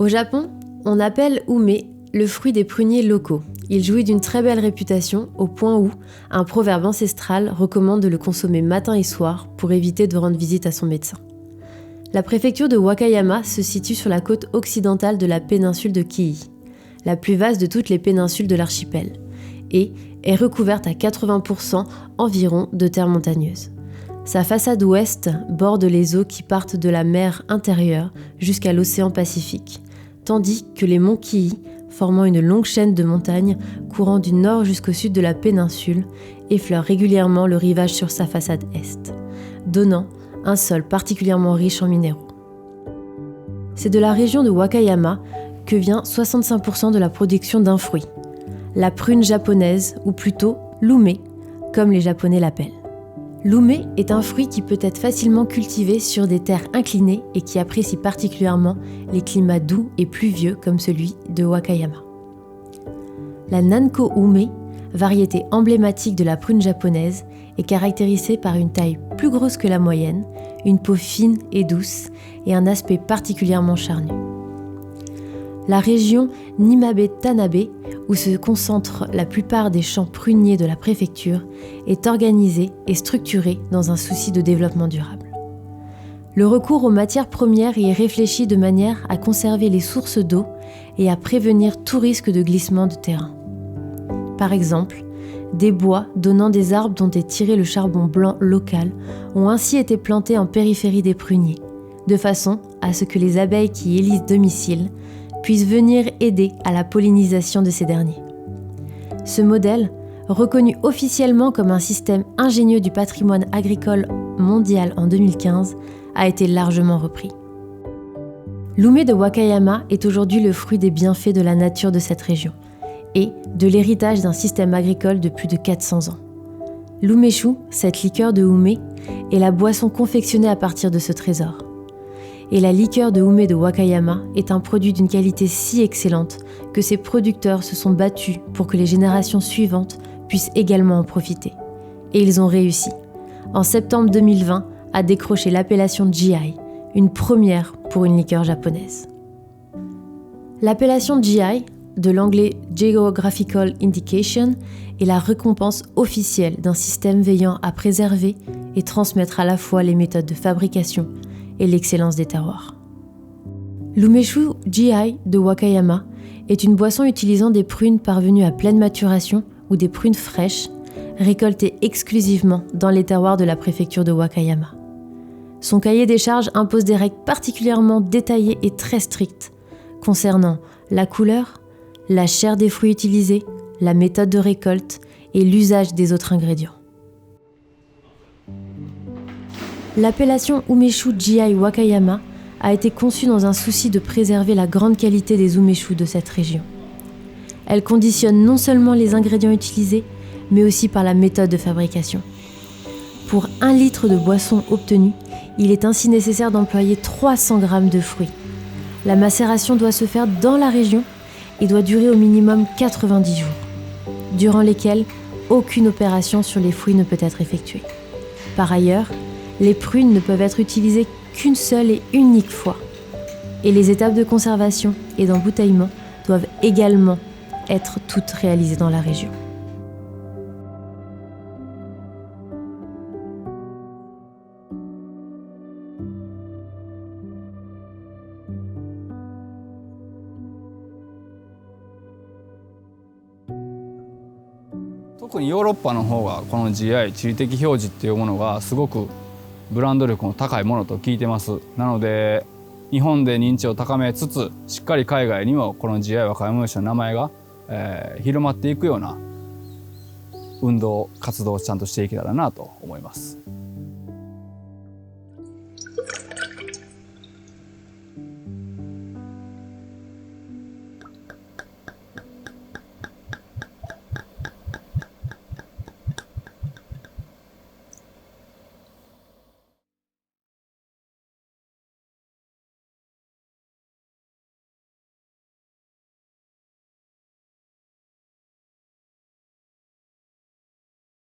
Au Japon, on appelle ume le fruit des pruniers locaux. Il jouit d'une très belle réputation au point où un proverbe ancestral recommande de le consommer matin et soir pour éviter de rendre visite à son médecin. La préfecture de Wakayama se situe sur la côte occidentale de la péninsule de Kii, la plus vaste de toutes les péninsules de l'archipel, et est recouverte à 80% environ de terres montagneuses. Sa façade ouest borde les eaux qui partent de la mer intérieure jusqu'à l'océan Pacifique, tandis que les monts Kii, formant une longue chaîne de montagnes courant du nord jusqu'au sud de la péninsule, effleurent régulièrement le rivage sur sa façade est, donnant un sol particulièrement riche en minéraux. C'est de la région de Wakayama que vient 65% de la production d'un fruit, la prune japonaise, ou plutôt l'ume, comme les Japonais l'appellent. L'ume est un fruit qui peut être facilement cultivé sur des terres inclinées et qui apprécie particulièrement les climats doux et pluvieux comme celui de Wakayama. La Nanko ume, variété emblématique de la prune japonaise, est caractérisée par une taille plus grosse que la moyenne, une peau fine et douce et un aspect particulièrement charnu. La région Nimabe-Tanabe, où se concentrent la plupart des champs pruniers de la préfecture, est organisée et structurée dans un souci de développement durable. Le recours aux matières premières y est réfléchi de manière à conserver les sources d'eau et à prévenir tout risque de glissement de terrain. Par exemple, des bois donnant des arbres dont est tiré le charbon blanc local ont ainsi été plantés en périphérie des pruniers, de façon à ce que les abeilles qui y élisent domicile puissent venir aider à la pollinisation de ces derniers. Ce modèle, reconnu officiellement comme un système ingénieux du patrimoine agricole mondial en 2015, a été largement repris. L'ume de Wakayama est aujourd'hui le fruit des bienfaits de la nature de cette région et de l'héritage d'un système agricole de plus de 400 ans. L'umeshu, cette liqueur de ume, est la boisson confectionnée à partir de ce trésor. Et la liqueur de ume de Wakayama est un produit d'une qualité si excellente que ses producteurs se sont battus pour que les générations suivantes puissent également en profiter. Et ils ont réussi, en septembre 2020, à décrocher l'appellation GI, une première pour une liqueur japonaise. L'appellation GI, de l'anglais Geographical Indication, est la récompense officielle d'un système veillant à préserver et transmettre à la fois les méthodes de fabrication et l'excellence des terroirs. L'umeshu GI de Wakayama est une boisson utilisant des prunes parvenues à pleine maturation ou des prunes fraîches, récoltées exclusivement dans les terroirs de la préfecture de Wakayama. Son cahier des charges impose des règles particulièrement détaillées et très strictes concernant la couleur, la chair des fruits utilisés, la méthode de récolte et l'usage des autres ingrédients. L'appellation Umeshu GI Wakayama a été conçue dans un souci de préserver la grande qualité des umeshu de cette région. Elle conditionne non seulement les ingrédients utilisés, mais aussi par la méthode de fabrication. Pour 1 litre de boisson obtenue, il est ainsi nécessaire d'employer 300 grammes de fruits. La macération doit se faire dans la région et doit durer au minimum 90 jours, durant lesquels aucune opération sur les fruits ne peut être effectuée. Par ailleurs, les prunes ne peuvent être utilisées qu'une seule et unique fois. Et les étapes de conservation et d'embouteillement doivent également être toutes réalisées dans la région.特にヨーロッパの方がこの GI 地理的表示っていうものがすごくブランド力の高いものと聞いてます。なので日本で認知を高めつつしっかり海外にもこの GI 和歌山牛の名前が、広まっていくような運動活動をちゃんとしていけたらなと思います。